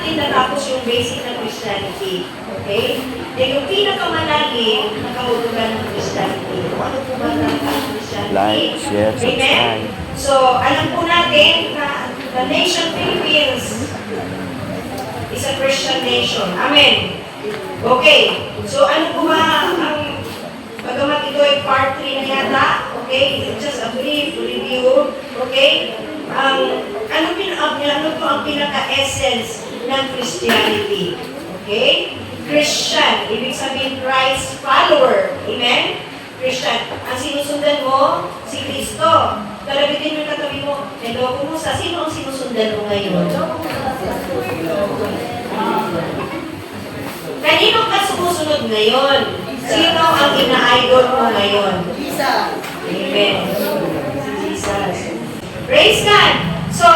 natin natapos yung basic ng Christianity. Okay? Then yung pinakamalalim na kahulugan ng Christianity. Ano po ba ang Christianity? Like, share, Amen? subscribe. So, alam po natin na the nation Philippines is a Christian nation. Amen? Okay. So, ano po ba ang bagamat ito ay part 3 na yata? Okay? Just a brief review. Okay? Ano po ang pinaka-essence ng Christianity? Okay? Christian, ibig sabihin Christ follower. Amen? Christian. Ang sinusundan mo, si Kristo. Kalabitin mo yung katabi mo, hello, kumusta? Sino ang sinusundan mo ngayon? Kanino ka sumusunod ngayon? Sino ang ina-idol mo ngayon? Jesus. Amen. Jesus. Praise God. So,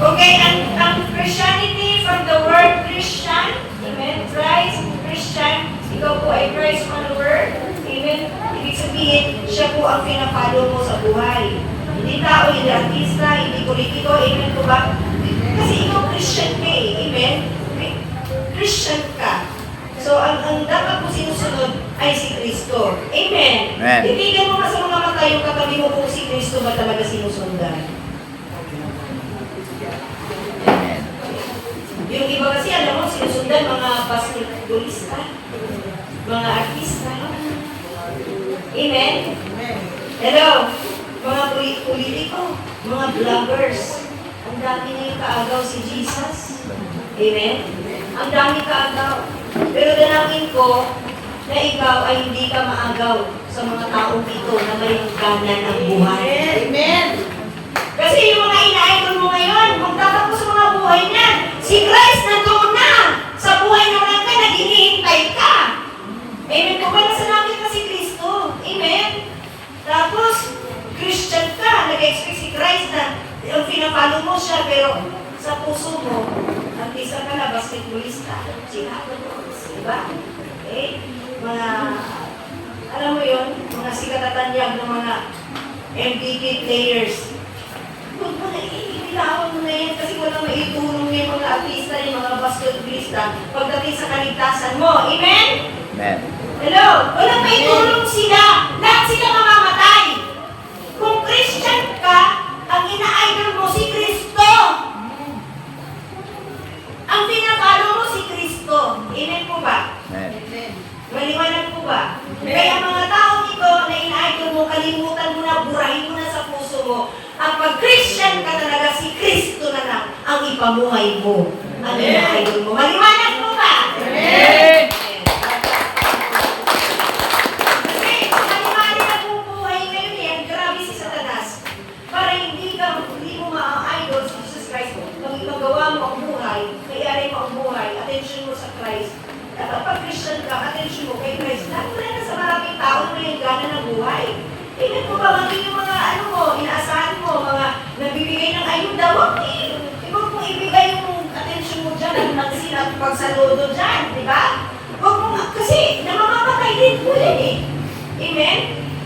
okay, ang Christianity from the word Christian, amen, Christ, Christian, ikaw po ay Christ follower, amen, ibig sabihin, siya po ang pinapalo mo sa buhay. Hindi tao, hindi artista, hindi politiko, amen po ba? Kasi ikaw Christian ka eh, amen? Christian ka. So, ang dapat mo sinusunod ay si Kristo. Amen. Amen. Itigan mo nga sa mga mata yung katabi mo kung si Kristo ba talaga sinusundan. Amen. Yung iba kasi, alam mo, sinusundan mga basketballista, mga artista. Amen? Hello? Mga politiko, mga vloggers. Ang dami ngayon kaagaw si Jesus. Amen? Ang dami kaagaw. Pero dalangin ko na ikaw ay hindi ka maagaw sa mga taong ito na may hangganan ng buhay. Amen. Kasi yung mga ina-idol mo ngayon, magtatapos sa mga buhay niyan. Si Christ nandoon na sa buhay ng mga ka, nag-hinihintay ka. Amen po ba? Nasa langit ka si Kristo. Amen? Tapos, Christian ka, nag-expect si Christ na yung pinapalo mo siya, pero sa puso mo, artista ka na, basketballista, sila, diba? Okay? Mga, alam mo yun, mga sikat at tanyag ng mga MVP players. Huwag mo na iilawan mo na yan kasi walang maitulong yung mga artista, yung mga basketballista pagdating sa kaligtasan mo. Amen? Amen. Hello? Walang maitulong sila. Lahat sila mamamatay. Kung Christian ka, ang ina-idol mo si Kristo. Ang pinapalo mo si Kristo. Amen po ba? Amen. Maliwanag po ba? Kaya mga taong ito na ina-idol mo, kalimutan mo na, burahin mo na sa puso mo. Ang pag-Christian ka talaga, si Kristo na lang ang ipamuhay mo. Ang ina-idol mo. Maliwanag po ba? Amen. Kasi maliwanag na bubuhay ngayon yan, grabe si Satanas. Para hindi mo ma-idol si Jesus Christ. Pag magawa mo ang buhay, kayari mo ang buhay, attention mo sa Christ. Kapag Christian ka, attention mo kay Christ. Wala na sa maraming tao na yung gana ng buhay. Tingnan mo ba, maging yung mga inaasahan mo, mga nagbibigay ng ayuda, huwag mong ibigay yung attention mo dyan, ang nagsin at pagsaludo dyan, di ba? Huwag mo, kasi namamamatay din po yan eh. Amen?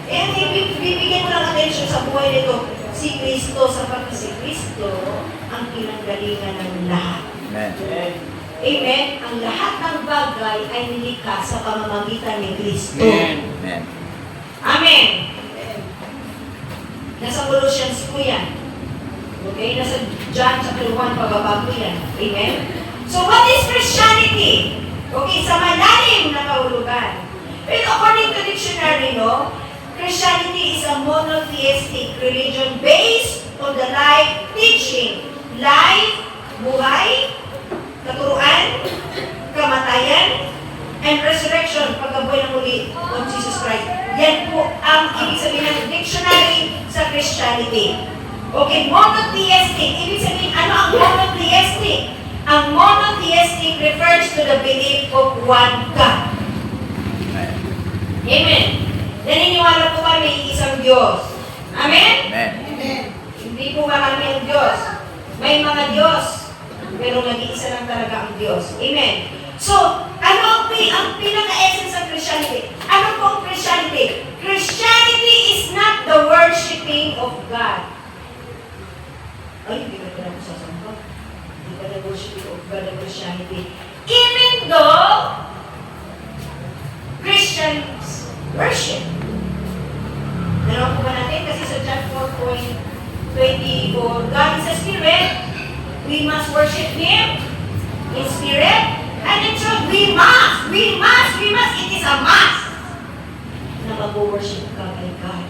Eh, ang bibigyan mo ng attention sa buhay nito, si Kristo, sapagkat si Kristo ang pinanggalingan ng lahat. Amen. Amen? Ang lahat ng bagay ay nilikha sa pamamagitan ni Kristo. Amen. Amen. Nasa Colossians po yan. Okay? Nasa John chapter 1, pababa po yan. Amen? So, what is Christianity? Okay, sa malalim na kahulugan. Pero according to dictionary, no, Christianity is a monotheistic religion based on the life teaching. Life, buhay, katuruan, kamatayan, and resurrection, pagkabuhay ng muli of Jesus Christ. Yan po ang ibig sabihin ng dictionary sa Christianity. Okay, monotheistic. Ibig sabihin, ano ang monotheistic? Ang monotheistic refers to the belief of one God. Amen. Naniniwala po kami may isang Diyos. Amen? Amen. Hindi po ba kami ang Diyos? May mga Diyos, pero nag-iisa lang talaga ang Diyos. Amen. So, ano ang pinaka-essence ng Christianity? Ano po ang Christianity? Christianity is not the worshiping of God. Ay, hindi ka pala ko sasamba. Hindi ka na worshiping of God ang Christianity. Christianity. Even though Christians worship. Nalaman po ba natin? Kasi sa John 4:24, God is a spirit. We must worship Him in spirit and in truth. We must. It is a must na mag-worship ka kay God.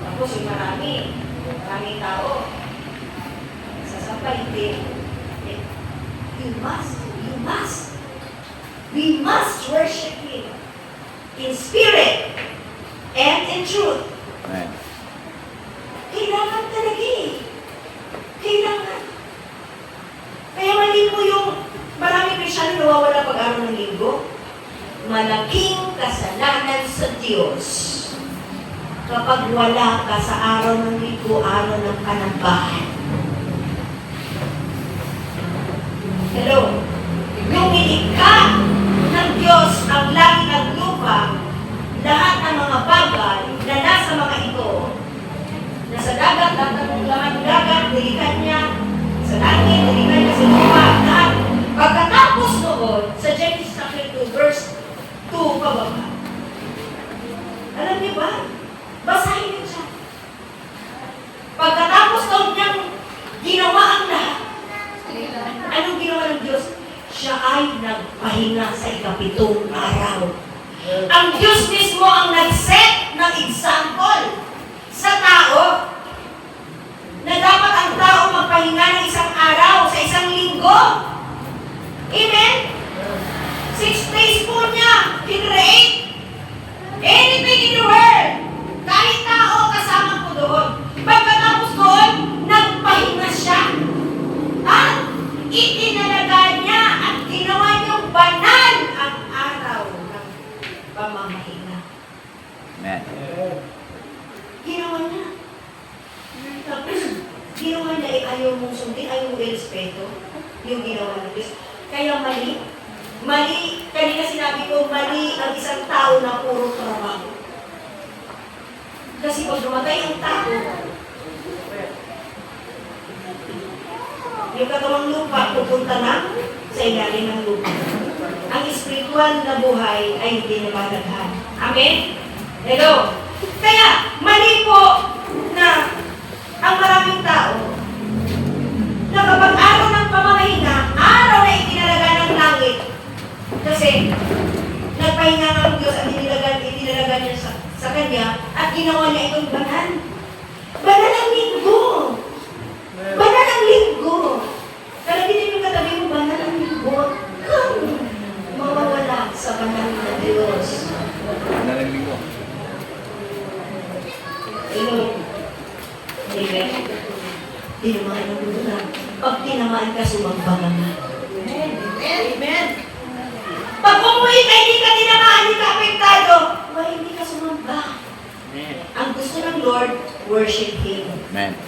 Tapos yung maraming tao, sasabay, hindi. You must. We must worship Him in spirit and in truth. Amen. Kailangan talaga eh. Kailangan. Kaya mali po yung maraming Kristyano nawawala pag-araw ng linggo. Malaking kasalanan sa Diyos kapag wala ka sa araw ng linggo, araw ng panambahan. Hello? Yung inikha ng Diyos ang langit at lupa, lahat ng mga bagay na nasa mga ito, nasa dagat, lahat ng dagat, nilikan niya, sa langit, nilikan niya sa lupa, lahat. Pagkatapos noon, sa Genesis chapter 2, verse 2, pababa. Alam niyo ba? Basahin niyo siya. Pagkatapos noon niyang ginawa ang lahat, anong ginawa ng Diyos? Siya ay nagpahinga sa ikapitong araw. Ang Diyos mismo ang nag-set ng example sa tao na dapat ang tao magpahinga ng isang araw sa isang linggo. Amen? 6 days po niya kinreate anything in the world. Kahit tao kasama po doon. Pagkatapos doon, nagpahinga siya. At itinalaga niya at ginawa niyang banal ang araw ng pamamahinga. Amen. Ginawa niya. Tapos, ginawa niya ay ayaw mong sundin, ayaw mong irespeto yung ginawa ng Diyos. Kaya mali. Mali, kanina sinabi ko, mali ang isang tao na puro trabaho. Kasi pag dumatay ang tao, yung katawang lupa pupunta na sa ilalim ng lupa. Ang espiritual na buhay ay hindi nabalaghan. Amen? Hello? Kaya, mali po na ang maraming tao na kapag araw ng pamamahinga, araw na itinalaga ng langit, kasi nagpahinga ng Diyos at itinalaga niya sa Kanya at ginawa niya itong banal. Banal ang linggo. Banal ang linggo. Kalagin yung katabi mo, banal ang linggo. Kang mawawala sa banal na Diyos. Nalaling mo. Hello. Amen. Tinamaan ang luna. Pag tinamaan ka, sumamba ka nga. Amen. Pag umuwi ka, hindi ka tinamaan, hindi ka apektado, hindi ka sumamba. Ang gusto ng Lord, worship Him. Amen.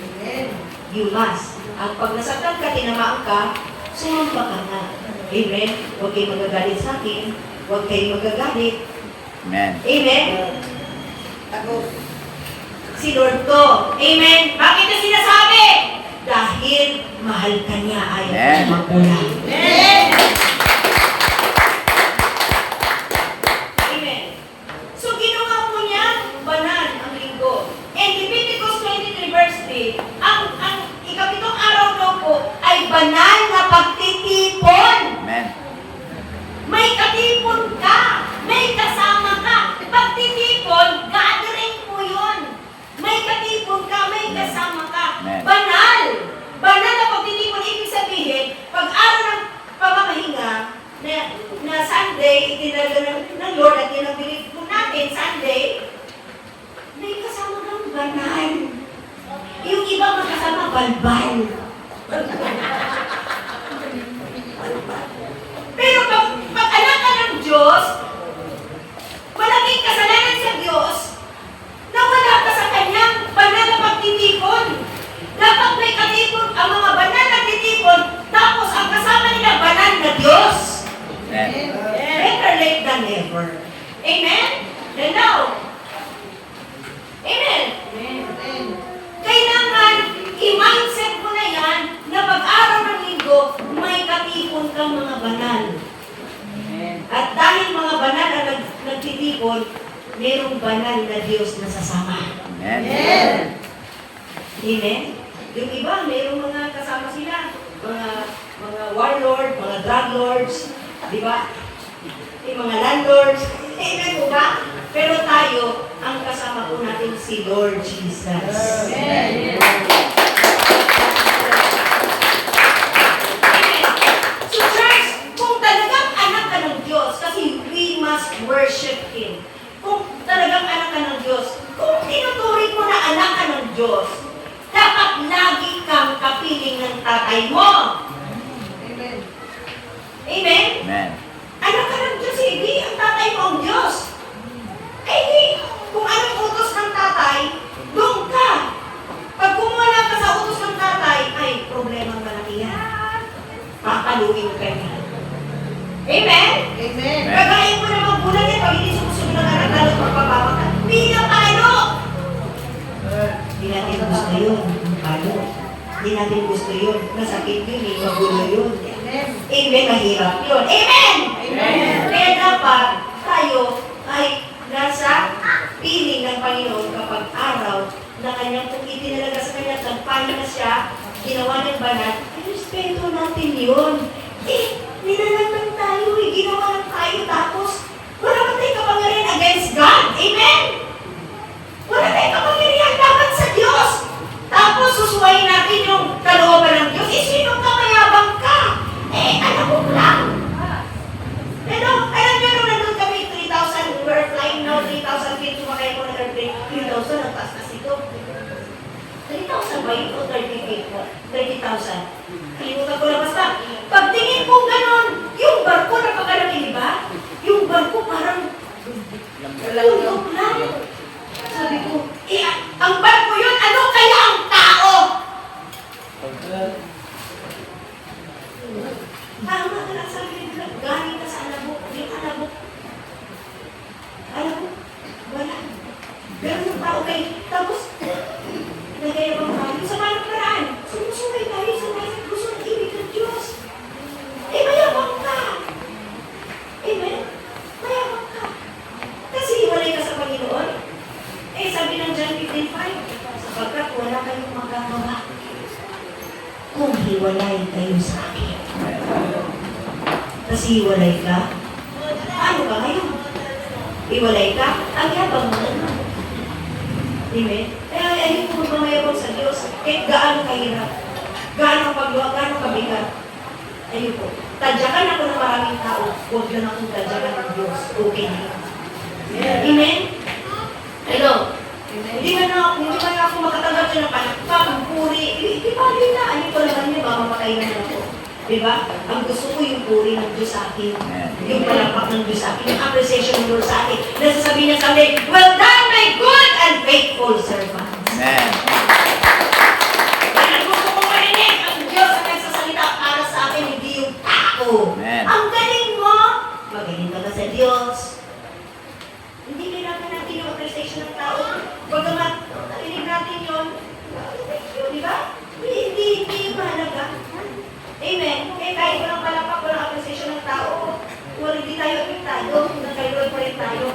You must. At pag nasaktan ka, tinamaan ka, sumamba ka nga. Amen. Huwag kayong magagalit sa akin. Huwag kayong magagalit. Amen. Amen. Ako. Si Lord to. Amen. Bakit na sinasabi? Dahil mahal ka niya, ayaw Amen. ka magkulang. Amen. Amen. So, ginawa po niya, banal ang linggo. And Leviticus 23 verse 3, ang ikapitong araw daw po ay banal na pagtitipon. Amen. May katipon ka. May kasama ka. Pagtitipon, gathering po yun. May katipon ka, may kasama ka. Amen. Banal. Banal na pagtitipon. Ibig sabihin, pag araw ng pamamahinga, na Sunday, itinalaga ng Lord at yun ang belief po natin, Sunday, may kasama kang banal. Yung iba magkasama, balbal. Pero pag anak ka ng Diyos, malaking kasalanan sa Diyos, na wala ka sa Kanyang banal na pagtitipon. Dapat may katipon, ang mga banal na titipon, tapos ang kasama nila banal na Diyos. Amen. Better late than never. Amen? Hello? Amen? Kailangan i-mindset mo na yan na pag ngayon, merong banal na Diyos na sasama. Amen. Amen? Yung iba, merong mga kasama sila, mga warlord, mga drug lords, di ba? Yung mga landlords, amen po ba? Pero tayo, ang kasama po natin si Lord Jesus. Amen. So church, kung talagang anak ka ng Diyos, kasi we must worship Him. Kung talagang anak ka ng Diyos, kung tinuturing mo na anak ka ng Diyos, dapat lagi kang kapiling ng tatay mo. Amen. Amen? Amen. Anak ka ng Diyos, hindi ang tatay mo ang Diyos. Eh di, kung anong utos ng tatay, doon ka. Pag kumuha ka sa utos ng tatay, ay, problemang malaki yan. Papaluin ka niya. Amen? Amen. Kagayin mo na magulang yan, pag hindi sumusunod ng anak, lalo pagpapapa ka. Hindi na palo! Hindi natin gusto yun, palo. Hindi natin gusto yun, masakit yun, magulo yun. Amen. Amen, mahirap yun. Amen! Amen. Kaya dapat tayo ay nasa piling ng Panginoon kapag araw na kanyang kung itinalaga sa kanya at nagpahinga siya, ginawa niyang banal, ay respeto natin yun. Eh, nilalang tayo eh, ginawa lang tayo tapos wala ka tayong kapangyarihan against God. Amen? Wala tayong kapangyarihan dapat sa Diyos. Tapos susuwayin natin yung kalooban ng Diyos. Eh, sino ka mayabang ka? Eh, alam mo lang. Pero, alam nyo nung nandun kami, 3,000, we're flying now, 3,000 feet, sumakay ko ng airplane, 3,000, ang taas na sito. 3,000 ba yun o 30 feet po? 30,000. Kalimutan ko na basta. Pagtingin ko ganon, yung barko napakalaki, di ba? Yung barko parang tulog lang. Sabi ko, eh, ang barko yun, ano kaya ang tao? Tama ka lang sabi nila, galing ka sa alabok, yung alabok. Alabok, wala. Pero yung tao kayo, tapos, nagayabang tayo sa manong paraan. Sumusuway tayo sa mga gusto ng ibig ng Diyos. Eh, mayabang ka. Amen? Mayabang ka. Kasi hiwalay ka sa Panginoon. Eh, sabi ng John 15:5, sapagkat wala kayong magagawa kung hiwalay kayo sa akin. Kasi hiwalay ka? Ano ka ngayon? Hiwalay ka? Ang yabang mo na. Amen? Kaya ayun kung mamayabang sa Diyos, kahit gaano kahirap, gaano pagluwa, gaano kabigat. Ayun po. Tadyakan ako ng maraming tao, huwag lang akong tadyakan ng Diyos. Okay na. Amen? Hello? Hindi man ako makatanggap siya ng panakpang, puri. Di ba rin na? Ayun ko naman niya, mamamatay na ako. Diba? Ang gusto ko yung puri ng Diyos sa akin. Yung palakpak ng Diyos sa akin. Yung appreciation ng Lord sa akin. Nasasabihin niya sa akin, well done, my good and faithful servant. Amen. Yan ang gusto kong marinig. Ang Diyos ang nagsasalita para sa akin, hindi yung tao. Amen. Ang galing mo. Magaling ka ba sa Diyos? Hindi kailangan natin yung appreciation ng tao. Bagamat, narinig natin yun. Di ba? Hindi mahalaga. Amen. Kaya kahit walang palapak, walang appreciation ng tao, hindi tayo apektado, nagkaroon pa rin tayo.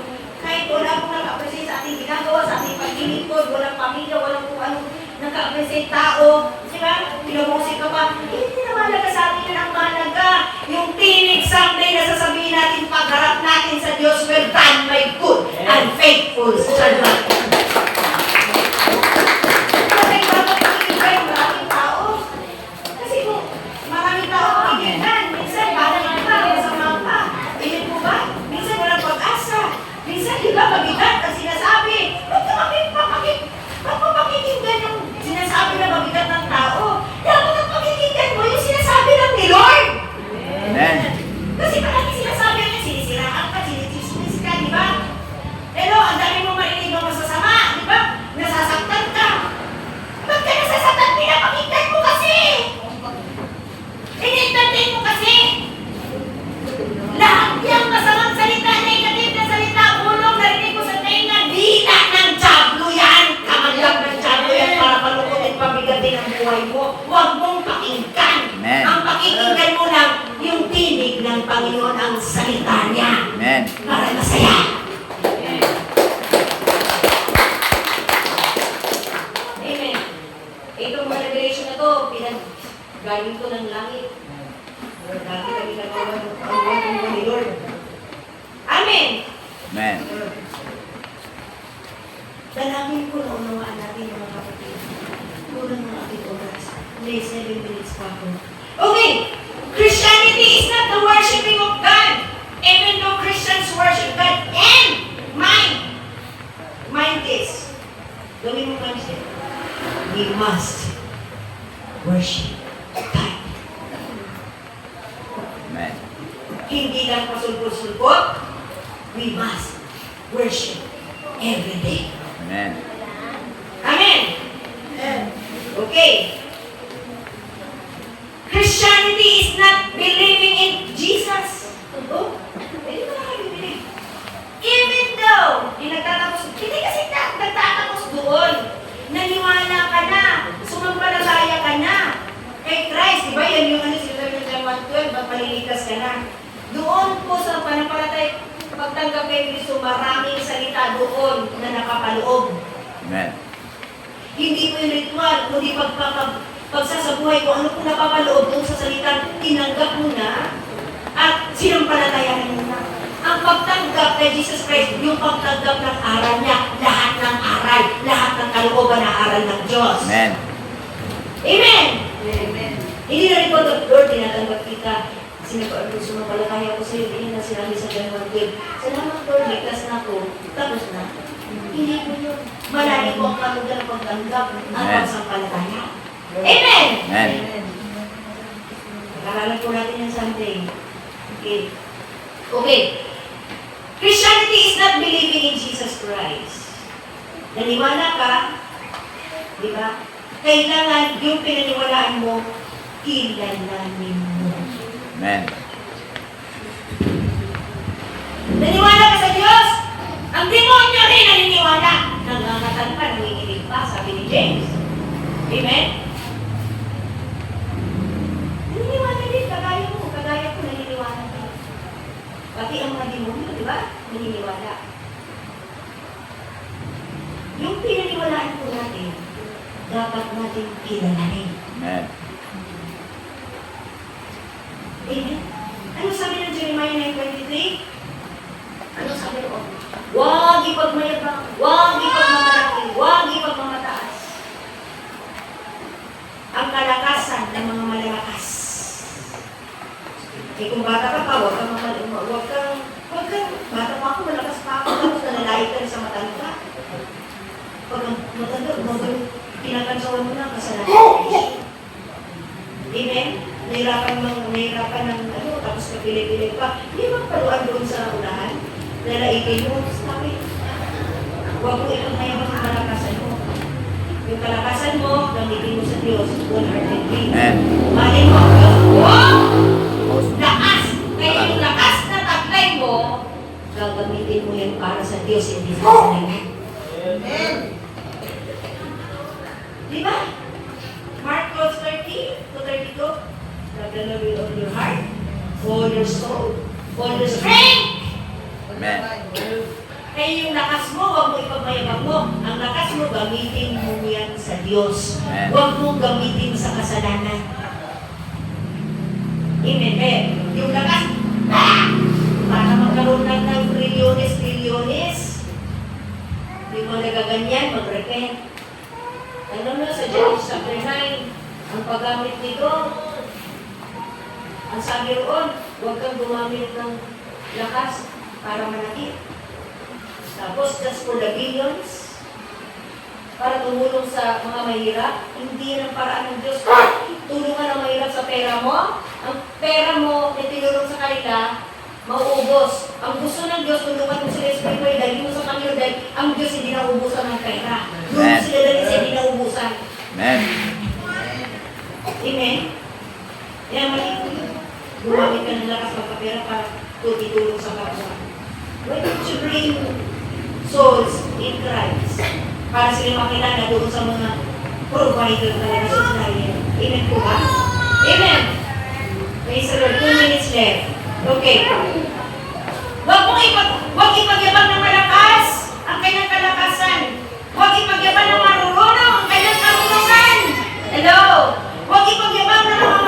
Kahit wala akong nag-appreciate sa ating ginagawa, sa ating paglilingkod, walang pamilya, walang kung anong nag-appreciate tao. Diba? Pinamusik ka pa. Hindi na mahalaga sa atin yan ang mahalaga. Yung tinig someday na sasabihin natin pagharap natin sa Diyos, well done, my good and faithful servant. Kasi bakit pakikigay ang maraming tao? Kasi kung maraming tao pakikigay, minsan parang ka, masama ka. Ganyan po ba? Minsan walang pag-asa. Minsan iba mabigat ang sinasabi. Ba't ka pakikinggan yung sinasabi na mabigat ng tao? Dapat ang pakikinggan mo yung sinasabi lang ni Lord. Amen. Kasi parang sinasabi niya, sinisiraan ka, sinisisinis ka, di ba? Pero ang dami mong marinig ng masasama, di ba? Nasasaktan ka. Ba't ka nasasaktan? Pinapakinggan mo kasi. In-entertain mo kasi. Lahat yung masamang salita, negative na salita, ulong, narinig ko sa tenga, dila ng Diablo yan. Kamandag ng Diablo yan para palukutin, pabigatin ang buhay mo. Huwag mong pakinggan. Amen. Ang pakikinggan mo lang, yung tinig ng Panginoon ang salita niya. Amen. Para masaya. Galing ko ng langit. Dati kami nagawa ni Lord. Amen! Amen. Dalangin ko na unawaan natin mga kapatid. Kulang ng ating oras. May 7 minutes pa ako. Okay! Christianity is not the worshiping of God. Even though Christians worship God and mind this. Gawin mo mindset. We must worship God. Amen. Hindi lang pasulpot-sulpot. We must worship every day. Amen. Amen. Okay. Christianity is not believing in Jesus. Oh, hindi mo na kayo believe. Even though, hindi kasi nagtatapos doon. Naniwala ka na. Sumampalataya ka na. Kay Christ, di ba? Yan yung sinasabi ng John 1:12, ba't malilikas ka na? Doon po sa panampalatay, pagtanggap kay Kristo, maraming salita doon na nakapaloob. Amen. Hindi po yung ritual, kundi pagsasabuhay ko, ano po napapaloob doon sa salitang tinanggap mo na at sinampalatayanan mo na. Ang pagtanggap kay Jesus Christ, yung pagtanggap ng aral niya, lahat ng aral, lahat ng kalooban na aral ng Diyos. Amen. Amen! Amen. Hindi na rin po, Lord, tinatanggap kita. Sumampalataya ko sa iyo, hindi na sinabi sa John 1:12. Salamat, Lord, ligtas na ako. Tapos na. Hindi po yun. Malalim po ang kamugan ng pagtanggap at Amen. pagsampalataya. Amen! Amen. Nakaralan po natin yan Sunday. Okay. Okay. Christianity is not believing in Jesus Christ. Naniwala ka, di ba? Kailangan yung pinaniwalaan mo, kilalanin mo. Amen. Naniwala ka sa Diyos? Ang demonyo rin naniniwala. Nangangatan pa, nanginginig pa, sabi ni James. Amen? Naniniwala din, kagaya mo, kagaya ko, naniniwala din. Pati ang mga demonyo, di ba? Naniniwala. Yung pinaniwalaan po natin, dapat natin kilalanin. Amen. Amen? Ano sabi ng Jeremiah 9:23? Ano sabi doon? Huwag ipagmayabang, huwag ipagmamalaki, huwag ipagmamataas. Ang kalakasan ng mga malalakas. Eh kung bata ka pa, huwag kang bata pa ako, malakas pa ako, tapos nalalait ka sa matanda. Pag ang matanda, pinakansawan mo na kasalanan. Amen? Nahirapan ng tapos kapili-pili pa. Hindi magpaluan doon sa unahan. Lalaitin mo, sabi, huwag mo ipagmayabang ang kalakasan mo. Yung kalakasan mo, gamitin mo sa Diyos, wholeheartedly. Amen. Malin mo ang Diyos, lakas! Kaya yung lakas na taglay mo, gagamitin mo yan para sa Diyos, hindi sa kasalanan. Amen. Di ba? Mark 12:30-32. Love the Lord with all your heart, all your soul, all your strength. Amen. Kaya yung lakas mo, huwag mo ipagmayabang mo. Ang lakas mo, gamitin mo yan sa Diyos. Amen. Huwag mo gamitin sa kasalanan. Amen. Kaya yung lakas, para magkaroon ng trilyones. Hindi mo nagaganyan, mag-repent. Alam mo, sa Genesis chapter 9, ang paggamit nito, ang sabi roon, huwag kang gumamit ng lakas para manakit. Tapos, just for the billions, para tumulong sa mga mahirap, hindi ng paraan ng Diyos. Tulungan ang mahirap sa pera mo. Ang pera mo, itinulong sa kanila, mauubos. Ang gusto ng Diyos, tulungan mo sila spiritual, dahil mo sa kanila, dahil ang Diyos hindi nauubusan ng pera. Doon sila dahil siya hindi nauubusan. Amen. Amen? Kaya mali po yun. Gumamit ka ng lakas magkapera para tutulong sa kapwa. Why don't you bring souls in Christ? Para sila makilala doon sa mga provider talaga sa Israel. Amen po ba? Amen! Praise the Lord. 2 minutes left. Okay. Huwag ipagyabang ng malakas ang kanyang kalakasan. Huwag ipagyabang ng marunong ang kanyang karunungan. Hello? Huwag ipagyabang ng mga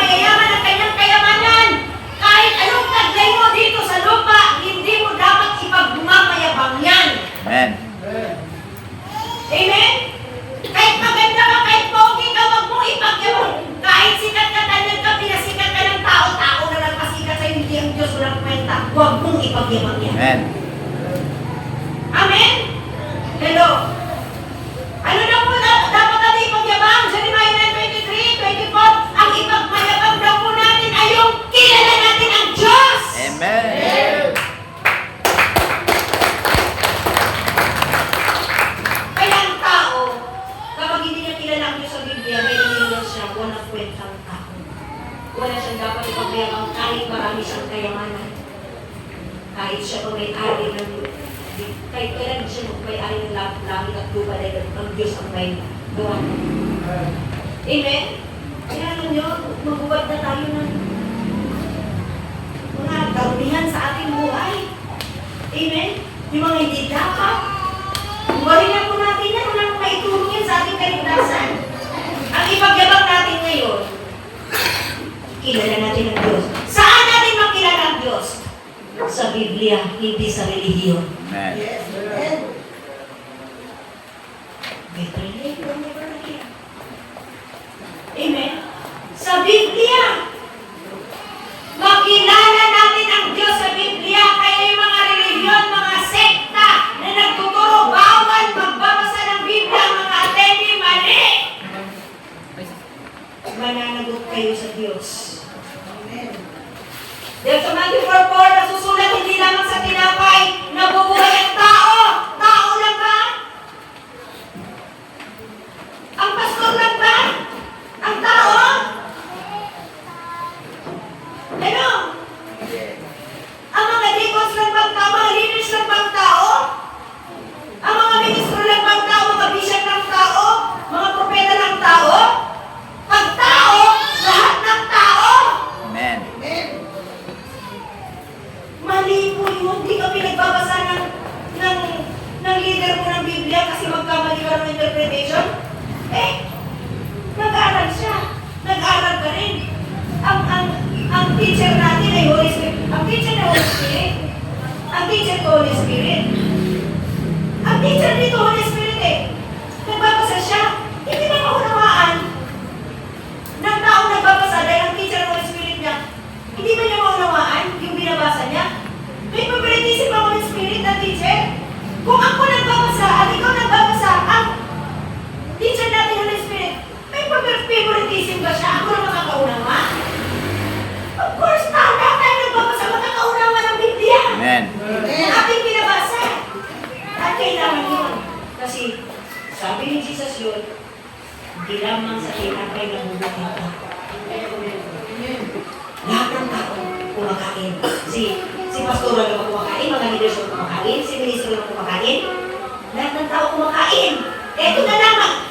ipagyabang yan. Amen. Amen? Hello? Ano na po dapat natin ipagyabang? Sa Jeremiah 23, 24, ang ipagmayabang daw po natin ay yung kilala natin ang Diyos! Amen. Kaya ang tao, kapag hindi niya kilala ang Diyos sa Biblia, may nangyayari siya, walang kwentang tao. Wala siyang dapat ipagmayabang kahit marami siyang kayamanan. Kahit siya pa may-ari ng kahit kailan siya may-ari ng langit at lupa dahil ang Diyos ang may gawa. Amen? Kaya alam nyo, magubad na tayo ng mga karumihan sa ating buhay. Amen? Yung mga hindi dapat. Buwarin na po natin yan. Walang maitulong yan sa ating kaligtasan. Ang ipagyabang natin ngayon, kilala natin ang Diyos. Saan natin makilala ang Diyos? Sa Biblia, hindi sa relihiyon. Amen. Yes. Amen. Amen? Sa Biblia. Makilala natin ang Diyos sa Biblia. Kaya yung mga relihiyon, mga sekta na nagtuturo, bawal magbabasa ng Biblia, mga atende, mali. Mananagot kayo sa Diyos. Amen. Dahil sa Matthew 4:4, nasusulat hindi lamang sa tinapay, nabubuhay ang tao. Tao lang ba? Ang pastor lang ba? Ang tao? Ano? Ang mga deacons lang bang tao? Mga leaders lang bang tao? Ang mga ministro lang bang tao? Mga bishop lang tao? Mga propeta lang tao? Pag tao, lahat ng tao. Amen. Amen. Mali po yun. Hindi ka pinagbabasa ng leader mo ng Biblia kasi magkamali ka ng interpretation. Nag-aral siya. Nag-aral ka rin. Ang teacher natin ay Holy Spirit. Ang teacher na Holy Spirit. Ang teacher ko Holy Spirit. Ang teacher dito Holy Spirit eh. Nagbabasa siya. Hindi ba maunawaan ng taong nagbabasa dahil ang teacher ng Holy Spirit niya, hindi ba niya maunawaan yung binabasa niya? May favoritism ang Holy Spirit na teacher. Kung ako nagbabasa at ikaw nagbabasa, ang teacher natin Holy Spirit, may favoritism ba siya? Ako na makakaunawa? Of course, lahat tayo nagbabasa, makakaunawa ng Biblia. Amen. Ang ating binabasa. At kailangan yun. Kasi, sabi ni Jesus yun, hindi lamang sa tinapay na bubuhay ka. Lahat ng tao kumakain. Si pastora na kumakain, mga leaders na kumakain, si ministro na kumakain. Lahat ng tao kumakain. Eto na lamang,